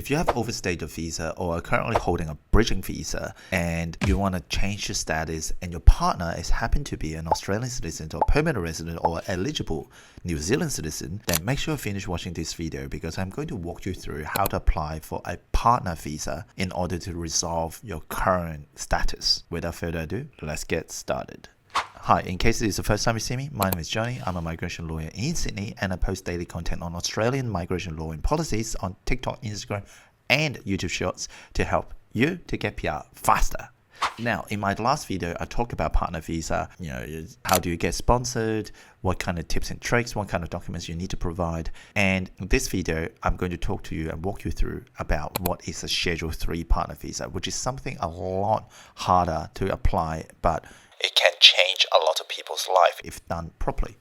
If you have overstayed your visa or are currently holding a bridging visa and you want to change your status and your partner is happen to be an Australian citizen or permanent resident or eligible New Zealand citizen, then make sure you finish watching this video because I'm going to walk you through how to apply for a partner visa in order to resolve your current status. Without further ado, let's get started. Hi, in case this is the first time you see me, my name is Johnny. I'm a migration lawyer in Sydney and I post daily content on Australian migration law and policies on TikTok, Instagram and YouTube Shorts to help you to get PR faster. Now, in my last video, I talked about partner visa, how do you get sponsored, what kind of tips and tricks, what kind of documents you need to provide. And in this video, I'm going to talk to you and walk you through about what is a Schedule 3 partner visa, which is something a lot harder to apply, but it can change a lot of people's life if done properly.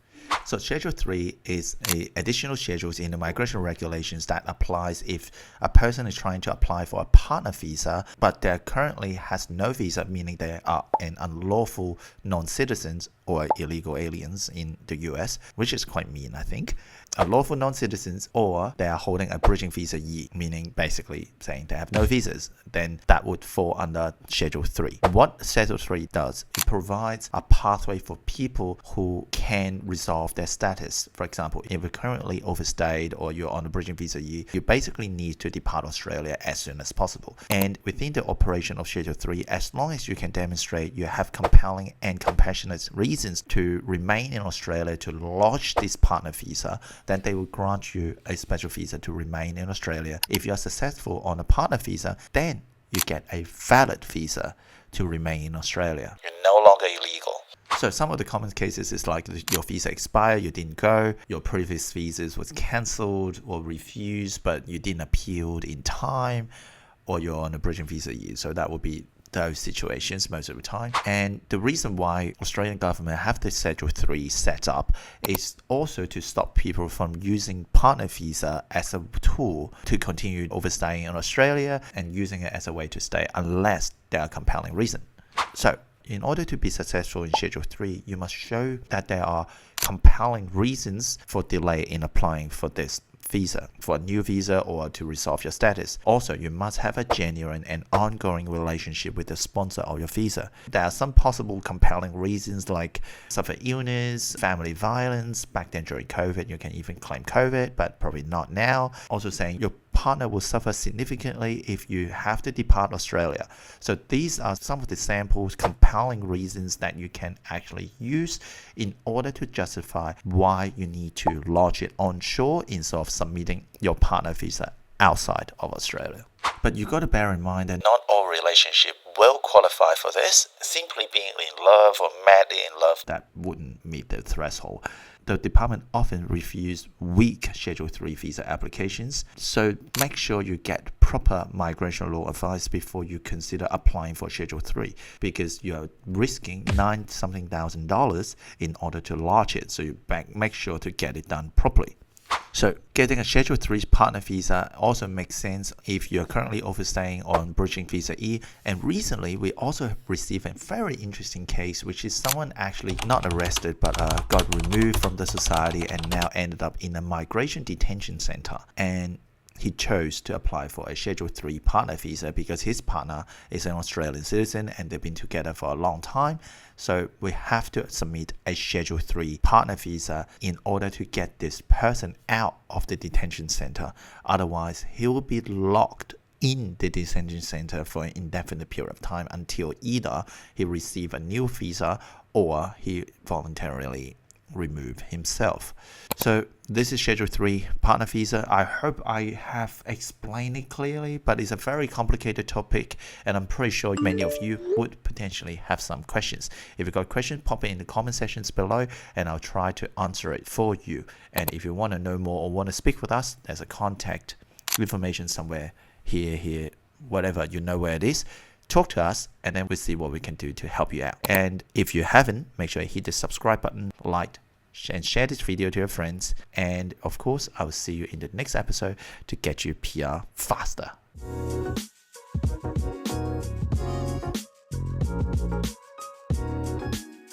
So Schedule 3 is additional schedules in the migration regulations that applies if a person is trying to apply for a partner visa, but they currently has no visa, meaning they are an unlawful non-citizens or illegal aliens in the US, which is quite mean, I think. Unlawful non-citizens, or they are holding a bridging visa E, meaning basically saying they have no visas, then that would fall under Schedule 3. What Schedule 3 does, it provides a pathway for people who can resolve their status. For example, if you're currently overstayed or you're on a bridging visa E, you basically need to depart Australia as soon as possible. And within the operation of Schedule 3, as long as you can demonstrate you have compelling and compassionate reasons to remain in Australia to lodge this partner visa, then they will grant you a special visa to remain in Australia. If you are successful on a partner visa, then you get a valid visa to remain in Australia. You're no longer illegal. So some of the common cases is like your visa expired, you didn't go, your previous visas was cancelled or refused, but you didn't appeal in time, or you're on a bridging visa year. So that would be those situations most of the time. And the reason why Australian government have the Schedule 3 set up is also to stop people from using partner visa as a tool to continue overstaying in Australia and using it as a way to stay unless there are compelling reason. So in order to be successful in Schedule 3, you must show that there are compelling reasons for delay in applying for this visa, for a new visa or to resolve your status. Also, you must have a genuine and ongoing relationship with the sponsor of your visa. There are some possible compelling reasons like suffer illness, family violence. Back then during COVID, you can even claim COVID, but probably not now. Also saying your partner will suffer significantly if you have to depart Australia. So these are some of the samples, compelling reasons that you can actually use in order to justify why you need to lodge it onshore instead of submitting your partner visa outside of Australia. But you got to bear in mind that not all relationships will qualify for this. Simply being in love or madly in love, that wouldn't meet the threshold. The department often refuses weak Schedule 3 visa applications, so make sure you get proper migration law advice before you consider applying for Schedule 3, because you're risking $9-something thousand in order to lodge it, so you make sure to get it done properly. So getting a Schedule 3 partner visa also makes sense if you're currently overstaying on bridging visa E. And recently, we also received a very interesting case, which is someone actually not arrested, but got removed from the society and now ended up in a migration detention center. And he chose to apply for a Schedule 3 partner visa because his partner is an Australian citizen and they've been together for a long time. So we have to submit a Schedule 3 partner visa in order to get this person out of the detention center. Otherwise, he will be locked in the detention center for an indefinite period of time until either he receives a new visa or he voluntarily remove himself. So this is Schedule 3 partner visa. I hope I have explained it clearly, but it's a very complicated topic and I'm pretty sure many of you would potentially have some questions. If you've got questions, pop it in the comment sections below and I'll try to answer it for you. And if you want to know more or want to speak with us, there's a contact information somewhere here, whatever, you know where it is. Talk to us and then we'll see what we can do to help you out. And if you haven't, make sure you hit the subscribe button, like, and share this video to your friends. And of course, I will see you in the next episode to get you PR faster.